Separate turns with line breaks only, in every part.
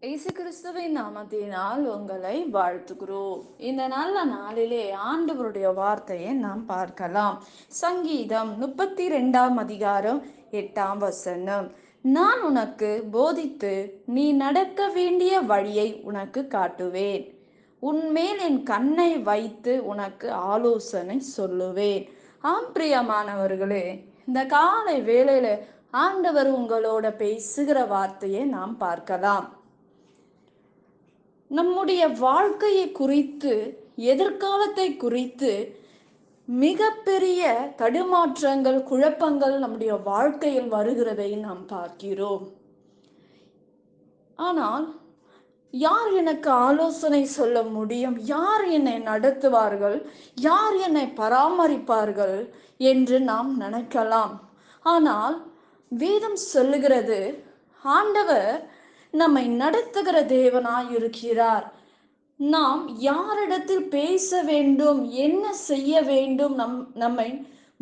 இயேசு கிறிஸ்துவின் நாமத்தினால் உங்களை வாழ்த்துகிறோம். இந்த நல்ல நாளிலே ஆண்டவருடைய வார்த்தையை நாம் பார்க்கலாம். சங்கீதம் 32 8 நான் உனக்கு போதித்து நீ நடக்க வேண்டிய வழியை உனக்கு காட்டுவேன். உன்மேல் என் கண்ணை வைத்து உனக்கு ஆலோசனை சொல்லுவேன். ஆம் பிரியமானவர்களே, இந்த காலை வேளையில ஆண்டவர் உங்களோட பேசுகிற வார்த்தையை நாம் பார்க்கலாம். நம்முடைய வாழ்க்கையை குறித்து, எதிர்காலத்தை குறித்து மிகப்பெரிய தடுமாற்றங்கள், குழப்பங்கள் நம்முடைய வாழ்க்கையில் வருகிறதை நாம் பார்க்கிறோம். ஆனால் யார் எனக்கு ஆலோசனை சொல்ல முடியும்? யார் என்னை நடத்துவார்கள்? யார் என்னை பராமரிப்பார்கள் என்று நாம் நினைக்கலாம். ஆனால் வேதம் சொல்லுகிறது, ஆண்டவர் நம்மை நடத்துகிற தேவனாய் இருக்கிறார். நாம் யாரிடத்தில் பேச வேண்டும், என்ன செய்ய வேண்டும், நம்மை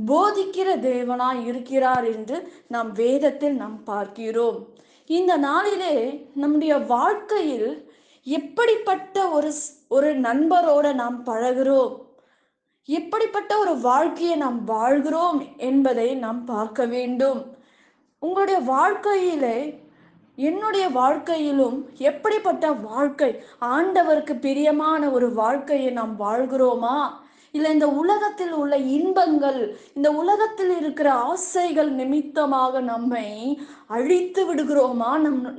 போதிக்கிற தேவனாய் இருக்கிறார் என்று நாம் வேதத்தில் நாம் பார்க்கிறோம். இந்த நாளிலே நம்முடைய வாழ்க்கையில் எப்படிப்பட்ட ஒரு நண்பரோட நாம் பழகிறோம், எப்படிப்பட்ட ஒரு வாழ்க்கையை நாம் வாழ்கிறோம் என்பதை நாம் பார்க்க வேண்டும். உங்களுடைய வாழ்க்கையிலே, என்னுடைய வாழ்க்கையிலும் எப்படிப்பட்ட வாழ்க்கை, ஆண்டவருக்கு பிரியமான ஒரு வாழ்க்கையை நாம் வாழ்கிறோமா? இல்லை இந்த உலகத்தில் உள்ள இன்பங்கள், இந்த உலகத்தில் இருக்கிற ஆசைகள் நிமித்தமாக நம்மை அழித்து விடுகிறோமா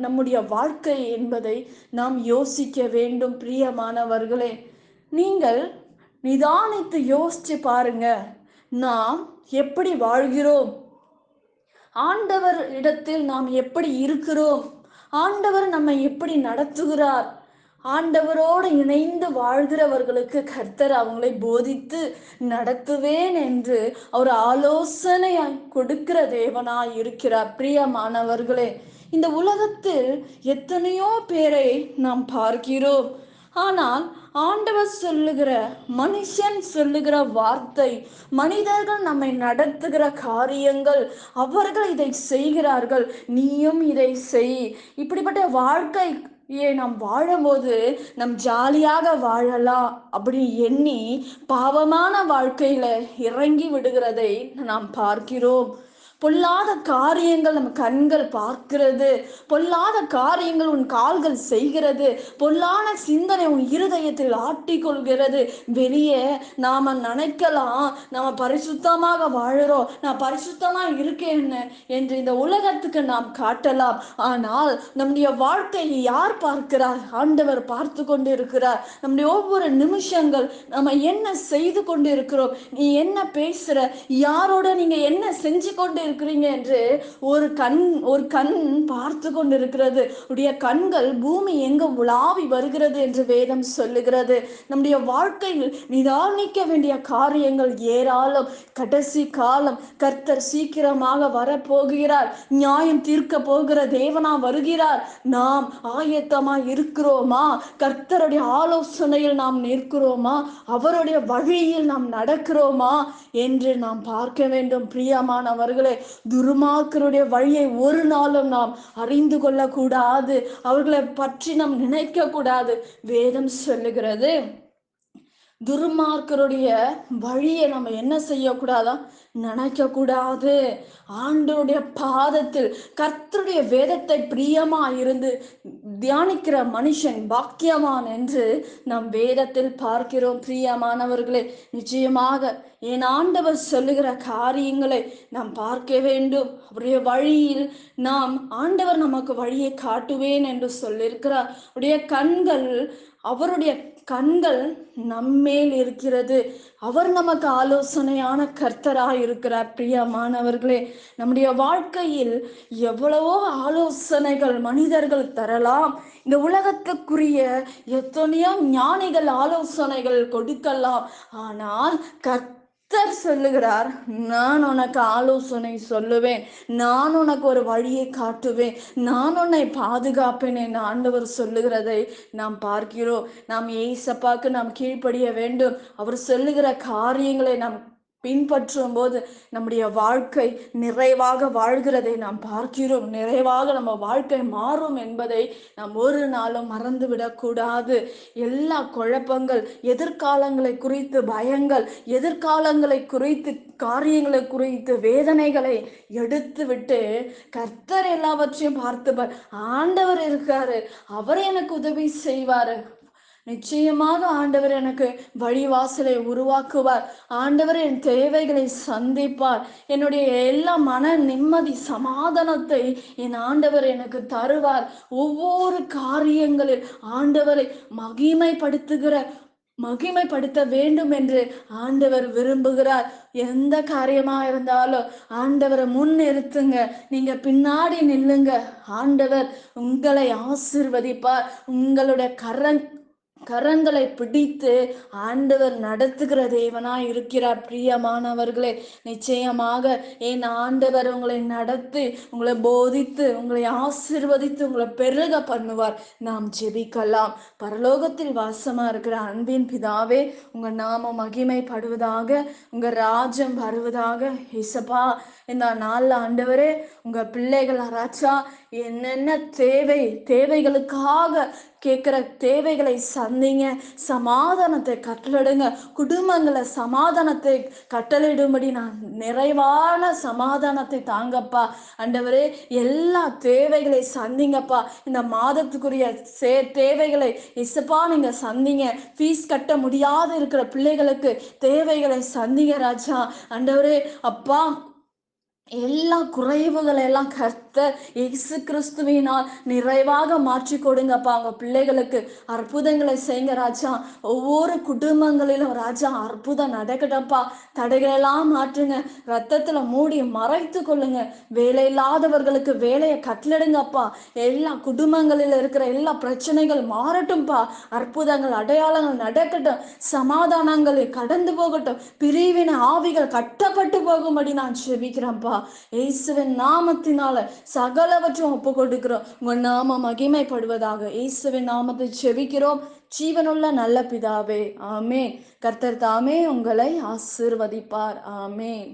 நம்முடைய வாழ்க்கை என்பதை நாம் யோசிக்க வேண்டும். பிரியமானவர்களே, நீங்கள் நிதானித்து யோசிச்சு பாருங்க, நாம் எப்படி வாழ்கிறோம், ஆண்டவர் இடத்தில் நாம் எப்படி இருக்கிறோம், ஆண்டவர் நம்மை எப்படி நடத்துகிறார். ஆண்டவரோடு இணைந்து வாழ்கிறவர்களுக்கு கர்த்தர் அவங்களை போதித்து நடத்துவேன் என்று அவர் ஆலோசனையாய் கொடுக்கிற தேவனாய் இருக்கிறார். பிரியமானவர்களே, இந்த உலகத்தில் எத்தனையோ பேரை நாம் பார்க்கிறோம். ஆனால் ஆண்டவர் சொல்லுகிற, மனுஷன் சொல்லுகிற வார்த்தை, மனிதர்கள் நம்மை நடத்துகிற காரியங்கள், அவர்கள் இதை செய்கிறார்கள், நீயும் இதை செய். இப்படிப்பட்ட வாழ்க்கை நாம் வாழும்போது நம் ஜாலியாக வாழலாம் அப்படி எண்ணி பாவமான வாழ்க்கையில இறங்கி விடுகிறதை நாம் பார்க்கிறோம். பொல்லாத காரியங்கள் நம் கண்கள் பார்க்கிறது, பொல்லாத காரியங்கள் உன் கால்கள் செய்கிறது, பொல்லாத சிந்தனை உன் இருதயத்தில் ஆட்டிக்கொள்கிறது. வெளியே நாம நினைக்கலாம், நாம பரிசுத்தமாக வாழுறோம், நான் பரிசுத்தமா இருக்கேன் என்று இந்த உலகத்துக்கு நாம் காட்டலாம். ஆனால் நம்முடைய வாழ்க்கையை யார் பார்க்கிறார்? ஆண்டவர் பார்த்து கொண்டு இருக்கிறார். நம்முடைய ஒவ்வொரு நிமிஷங்கள் நம்ம என்ன செய்து கொண்டு இருக்கிறோம், நீ என்ன பேசுற, யாரோட நீங்க என்ன செஞ்சு கொண்டு இருக்கிறீங்க என்று ஒரு கண் பார்த்து கொண்டிருக்கிறது. உடைய கண்கள் பூமி எங்க உலாவி வருகிறது என்று வேதம் சொல்லுகிறது. நம்முடைய வாழ்க்கையில் நிதானிக்க வேண்டிய காரியங்கள் ஏராளம். கடைசி காலம், கர்த்தர் சீக்கிரமாக வரப்போகிறார், நியாயம் தீர்க்க போகிற தேவனா வருகிறார். நாம் ஆயத்தமாய் இருக்கிறோமா? கர்த்தருடைய ஆலோசனையில் நாம் நிற்கிறோமா? அவருடைய வழியில் நாம் நடக்கிறோமா என்று நாம் பார்க்க வேண்டும். பிரியமானவர்களே, துர்மார்க்கருடைய வழியை ஒரு நாளும் நாம் அறிந்து கொள்ளக்கூடாது, அவர்களை பற்றி நாம் நினைக்க கூடாது. வேதம் சொல்லுகிறது, துர்மார்க்கருடைய வழியை நம்ம என்ன செய்யக்கூடாதா? நினைக்க கூடாது. ஆண்டவருடைய பாதத்தில், கர்த்தருடைய வேதத்தை பிரியமா இருந்து தியானிக்கிற மனுஷன் பாக்கியவான் என்று நாம் வேதத்தில் பார்க்கிறோம். பிரியமானவர்களே, நிச்சயமாக என் ஆண்டவர் சொல்லுகிற காரியங்களை நாம் பார்க்க வேண்டும். அவருடைய வழியில் நாம், ஆண்டவர் நமக்கு வழியை காட்டுவேன் என்று சொல்லியிருக்கிறார். அவருடைய கண்கள் நம்மேல் இருக்கிறது. அவர் நமக்கு ஆலோசனையான கர்த்தராய் இருக்கிறார். பிரியமானவர்களே, நம்முடைய வாழ்க்கையில் எவ்வளவோ ஆலோசனைகள் மனிதர்கள் தரலாம். இந்த உலகத்துக்குரிய எத்தனையோ ஞானிகள் ஆலோசனைகள் கொடுக்கலாம். ஆனால் கர்த்தர் சொல்லுகிறார், நான் உனக்கு ஆலோசனை சொல்லுவேன், நான் உனக்கு ஒரு வழியை காட்டுவேன், நான் உன்னை பாதுகாப்பேன் என்று ஆண்டவர் சொல்லுகிறதை நாம் பார்க்கிறோம். நாம் ஏசப்பாக்கு நாம் கீழ்ப்படிய வேண்டும். அவர் சொல்லுகிற காரியங்களை நாம் பின்பற்றும் போது நம்முடைய வாழ்க்கை நிறைவாக வாழ்கிறதை நாம் பார்க்கிறோம். நிறைவாக நம்ம வாழ்க்கை மாறும் என்பதை நாம் ஒரு நாளும் மறந்துவிடக்கூடாது. எல்லா குழப்பங்கள், எதிர்காலங்களை குறித்து பயங்கள், எதிர்காலங்களை குறித்து காரியங்களை குறித்து வேதனைகளை எடுத்து விட்டு கர்த்தர் எல்லாவற்றையும் பார்த்துப்பார். ஆண்டவர் இருக்காரு, அவர் எனக்கு உதவி செய்வாரு. நிச்சயமாக ஆண்டவர் எனக்கு வழிவாசலை உருவாக்குவார். ஆண்டவர் என் தேவைகளை சந்திப்பார். என்னுடைய எல்லா மன நிம்மதி சமாதானத்தை என் ஆண்டவர் எனக்கு தருவார். ஒவ்வொரு காரியங்களில் ஆண்டவரை மகிமைப்படுத்த வேண்டும் என்று ஆண்டவர் விரும்புகிறார். எந்த காரியமா இருந்தாலும் ஆண்டவரை முன் நிறுத்துங்க, நீங்க பின்னாடி நில்லுங்க. ஆண்டவர் உங்களை ஆசீர்வதிப்பார். உங்களுடைய கரங்களை பிடித்து ஆண்டவர் நடத்துகிற தேவனாய் இருக்கிறார். பிரியமானவர்களே, நிச்சயமாக என் ஆண்டவர் உங்களை நடத்தி, உங்களை போதித்து, உங்களை ஆசீர்வதித்து, உங்களை பெருக பண்ணுவார். நாம் ஜெபிக்கலாம். பரலோகத்தில் வாசமா இருக்கிற அன்பின் பிதாவே, உங்க நாமம் மகிமைப்படுவதாக, உங்க ராஜ்யம் வருவதாக. இசப்பா, இந்த நாள்ல ஆண்டவரே, உங்க பிள்ளைகள் ராஜா என்னென்ன தேவைகளுக்காக கேட்கிற தேவைகளை சந்திங்க. சமாதானத்தை கட்டளிடுங்க. குடும்பங்களை சமாதானத்தை கட்டளிடும்படி நான் நிறைவான சமாதானத்தை தாங்கப்பா. ஆண்டவரே, எல்லா தேவைகளை சந்திங்கப்பா. இந்த மாதத்துக்குரிய தேவைகளை இசப்பா நீங்க சந்திங்க. ஃபீஸ் கட்ட முடியாத இருக்கிற பிள்ளைகளுக்கு தேவைகளை சந்திங்க ராஜா. ஆண்டவரே அப்பா, எல்லா குறைவுகளை எல்லாம் கர்த்தர் இயேசு கிறிஸ்துவினால் நிறைவாக மாற்றி கொடுங்கப்பா. அவங்க பிள்ளைகளுக்கு அற்புதங்களை செய்யுங்க ராஜா. ஒவ்வொரு குடும்பங்களிலும் ராஜா அற்புதம் நடக்கட்டப்பா. தடைகளெல்லாம் மாற்றுங்க. ரத்தத்துல மூடி மறைத்து கொள்ளுங்க. வேலை இல்லாதவர்களுக்கு வேலையை கட்டளிடுங்கப்பா. எல்லா குடும்பங்களில் இருக்கிற எல்லா பிரச்சனைகள் மாறட்டும்பா. அற்புதங்கள் அடையாளங்கள் நடக்கட்டும். சமாதானங்களை கடந்து போகட்டும். பிரிவினை ஆவிகள் கட்டப்பட்டு போகும்படி நான் செபிக்கிறேன்ப்பா. இயேசுவின் நாமத்தினால சகலவற்றையும் ஒப்பு கொடுக்கிறோம். உங்க நாமம் மகிமைப்படுவதாக. இயேசுவின் நாமத்தை செபிக்கிறோம் ஜீவனுள்ள நல்ல பிதாவே, ஆமென். கர்த்தர் தாமே உங்களை ஆசீர்வதிப்பார். ஆமென்.